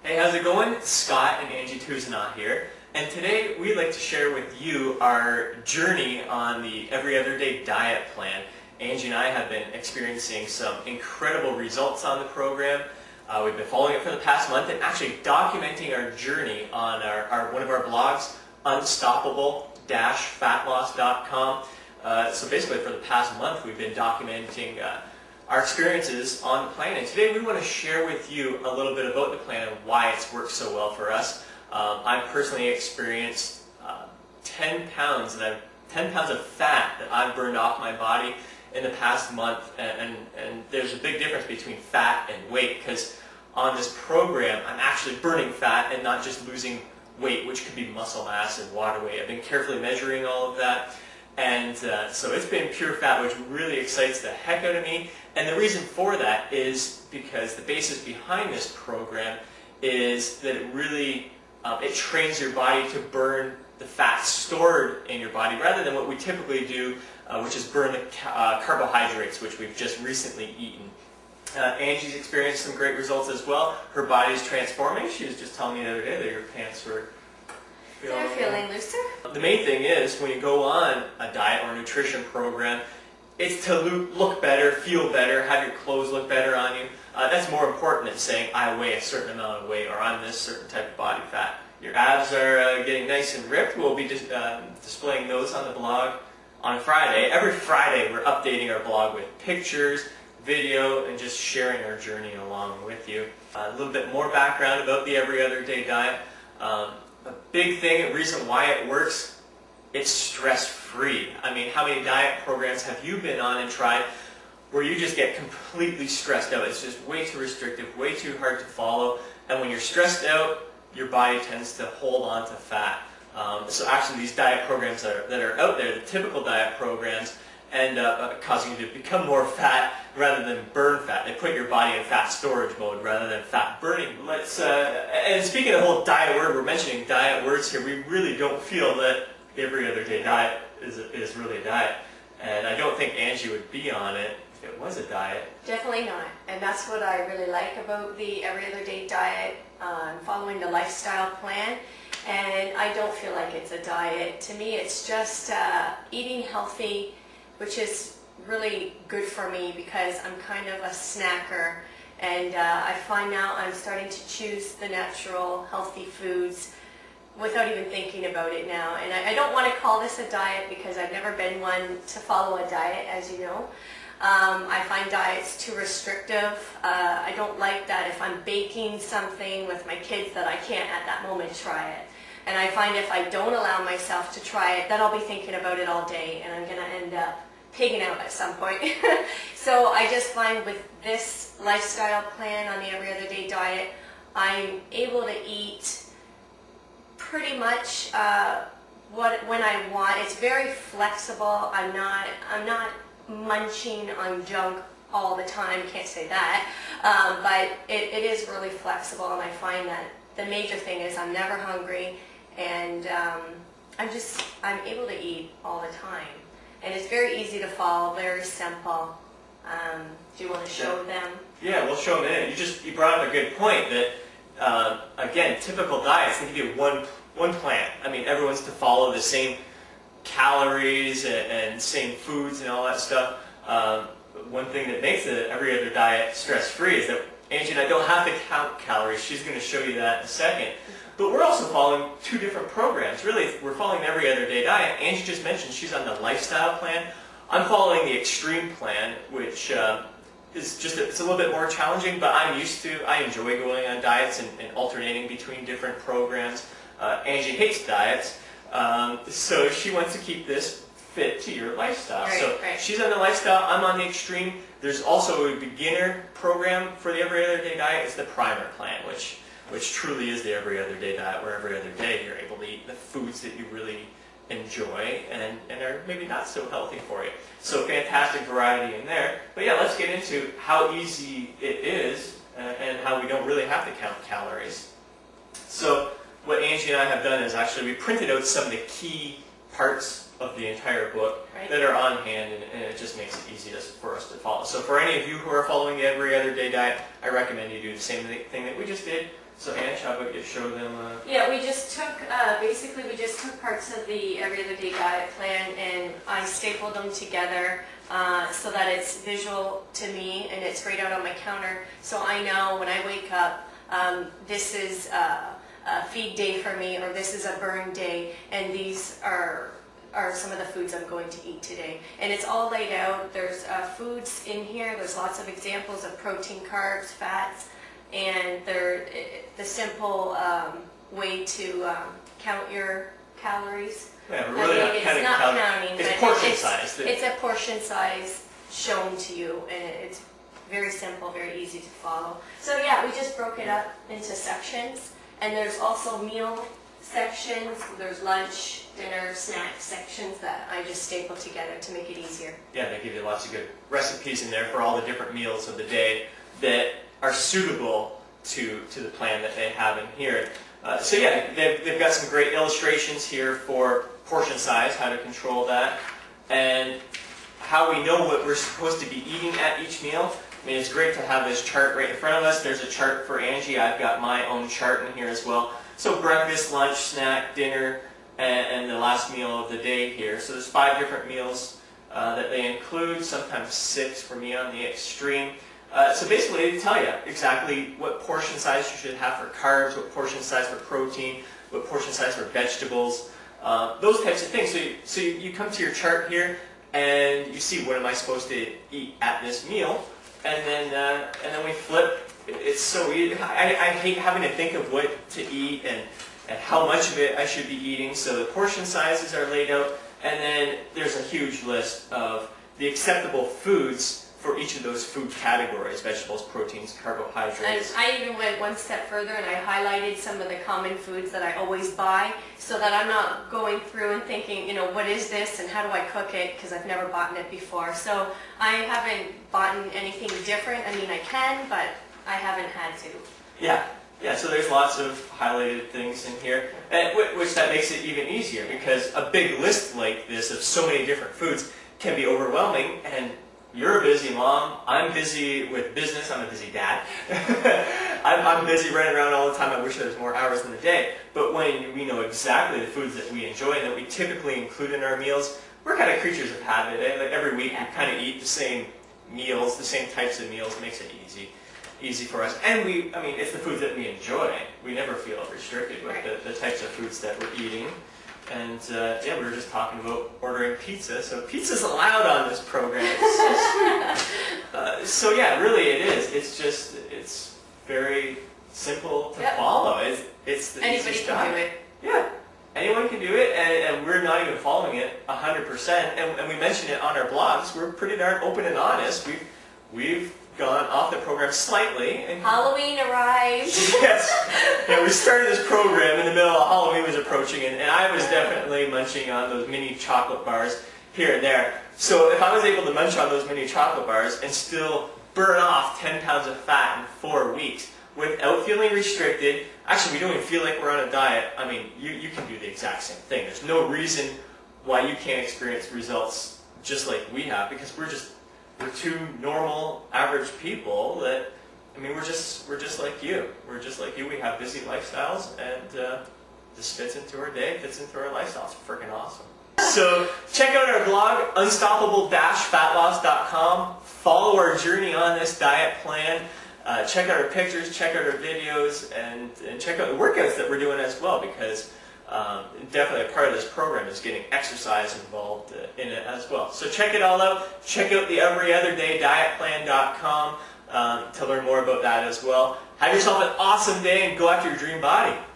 Hey, how's it going? It's Scott and Angie Tousignant here, and today we'd like to share with you our journey on the every other day diet plan. Angie and I have been experiencing some incredible results on the program. We've been following it for the past month and actually documenting our journey on one of our blogs, unstoppable-fatloss.com. So basically for the past month we've been documenting our experiences on the plan, and today we want to share with you a little bit about the plan and why it's worked so well for us. I've personally experienced 10 pounds of fat that I've burned off my body in the past month, and there's a big difference between fat and weight, because on this program I'm actually burning fat and not just losing weight, which could be muscle mass and water weight. I've been carefully measuring all of that, and so it's been pure fat, which really excites the heck out of me. And the reason for that is because the basis behind this program is that it really it trains your body to burn the fat stored in your body rather than what we typically do, which is burn the carbohydrates, which we've just recently eaten. Angie's experienced some great results as well. Her body's transforming. She was just telling me the other day that your pants were feeling looser. The main thing is when you go on a diet or a nutrition program, it's to look better, feel better, have your clothes look better on you. That's more important than saying I weigh a certain amount of weight or I'm this certain type of body fat. Your abs are getting nice and ripped. We'll be displaying those on the blog on Friday. Every Friday we're updating our blog with pictures, video, and just sharing our journey along with you. A little bit more background about the Every Other Day diet. A big thing, a reason why it works, it's stress-free. I mean, how many diet programs have you been on and tried where you just get completely stressed out? It's just way too restrictive, way too hard to follow, and when you're stressed out, your body tends to hold on to fat. So actually these diet programs that are out there, the typical diet programs, end up causing you to become more fat rather than burn fat. They put your body in fat storage mode rather than fat burning. And speaking of the whole diet word, we're mentioning diet words here, we really don't feel that every other day diet is really a diet. And I don't think Angie would be on it if it was a diet. Definitely not. And that's what I really like about the Every Other Day diet, following the lifestyle plan. And I don't feel like it's a diet. To me, it's just eating healthy, which is really good for me because I'm kind of a snacker. And I find now I'm starting to choose the natural, healthy foods without even thinking about it now. And I don't want to call this a diet because I've never been one to follow a diet, as you know. I find diets too restrictive. I don't like that if I'm baking something with my kids that I can't at that moment try it. And I find if I don't allow myself to try it, then I'll be thinking about it all day and I'm going to end up pigging out at some point. So I just find with this lifestyle plan on the Every Other Day diet, I'm able to eat pretty much when I want. It's very flexible. I'm not munching on junk all the time. Can't say that, but it is really flexible, and I find that the major thing is I'm never hungry, and I'm able to eat all the time, and it's very easy to follow, very simple. Do you want to show them? Yeah, we'll show them in a minute. You brought up a good point that again, typical diets, they give you one plan. I mean, everyone's to follow the same calories and same foods and all that stuff. One thing that makes every other diet stress-free is that Angie and I don't have to count calories. She's going to show you that in a second. But we're also following two different programs. Really, we're following the Every Other Day diet. Angie just mentioned she's on the lifestyle plan. I'm following the extreme plan, which is just it's a little bit more challenging, but I enjoy going on diets and alternating between different programs. Angie hates diets, so she wants to keep this fit to your lifestyle. Right. She's on the lifestyle, I'm on the extreme. There's also a beginner program for the Every Other Day diet. It's the primer plan, which truly is the Every Other Day diet, where every other day you're able to eat the foods that you really enjoy and are maybe not so healthy for you. So fantastic variety in there. But yeah, let's get into how easy it is and how we don't really have to count calories. So what Angie and I have done is actually we printed out some of the key parts of the entire book Right. that are on hand, and it just makes it easy for us to follow. So for any of you who are following the Every Other Day diet, I recommend you do the same thing that we just did. So Ange, how about you show them? Yeah, we just took, basically we just took parts of the Every Other Day diet plan and I stapled them together so that it's visual to me and it's right out on my counter. So I know when I wake up, this is a feed day for me, or this is a burn day, and these are some of the foods I'm going to eat today. And it's all laid out. There's foods in here. There's lots of examples of protein, carbs, fats, and they're the simple way to count your calories. Yeah, we're really it's not counting. It's but portion size. It's a portion size shown to you, and it's very simple, very easy to follow. So yeah, we just broke it up into sections, and there's also meal sections. There's lunch, dinner, snack sections that I just stapled together to make it easier. Yeah, they give you lots of good recipes in there for all the different meals of the day that are suitable to the plan that they have in here. So yeah, they've got some great illustrations here for portion size, how to control that, and how we know what we're supposed to be eating at each meal. I mean, it's great to have this chart right in front of us. There's a chart for Angie. I've got my own chart in here as well. So breakfast, lunch, snack, dinner, and the last meal of the day here. So there's 5 different meals that they include, sometimes 6 for me on the extreme. So basically they tell you exactly what portion size you should have for carbs, what portion size for protein, what portion size for vegetables, those types of things. So you come to your chart here and you see, what am I supposed to eat at this meal? And then we flip. It's so easy. I hate having to think of what to eat and how much of it I should be eating. So the portion sizes are laid out, and then there's a huge list of the acceptable foods for each of those food categories: vegetables, proteins, carbohydrates. And I even went one step further and I highlighted some of the common foods that I always buy, so that I'm not going through and thinking, you know, what is this and how do I cook it, because I've never bought it before. So I haven't bought anything different. I mean, I can, but I haven't had to. Yeah. So there's lots of highlighted things in here, which that makes it even easier, because a big list like this of so many different foods can be overwhelming, and you're a busy mom, I'm busy with business, I'm a busy dad. I'm busy running around all the time. I wish there was more hours in the day. But when we know exactly the foods that we enjoy and that we typically include in our meals, we're kind of creatures of habit. Like every week we kind of eat the same meals, the same types of meals. It makes it easy for us. And it's the foods that we enjoy. We never feel restricted with the types of foods that we're eating. And yeah, we were just talking about ordering pizza. So pizza's allowed on this program. It's so sweet. So yeah, really it is. It's very simple to follow. It's the Anybody easiest can job. do it. Yeah, anyone can do it, and we're not even following it 100%. And we mentioned it on our blogs. We're pretty darn open and honest. We've gone off the program slightly. And Halloween arrived. Yes. Yeah, we started this program in the middle of Halloween was approaching, and I was definitely munching on those mini chocolate bars here and there. So if I was able to munch on those mini chocolate bars and still burn off 10 pounds of fat in 4 weeks without feeling restricted, actually we don't even feel like we're on a diet. I mean, you can do the exact same thing. There's no reason why you can't experience results just like we have, because we're 2 normal, average people that, we're just like you. We're just like you. We have busy lifestyles, and this fits into our day, fits into our lifestyle. It's freaking awesome. So check out our blog, unstoppable-fatloss.com. Follow our journey on this diet plan. Check out our pictures, check out our videos, and check out the workouts that we're doing as well, because definitely a part of this program is getting exercise involved in it as well. So check it all out. Check out the everyotherday-dietplan.com to learn more about that as well. Have yourself an awesome day and go after your dream body.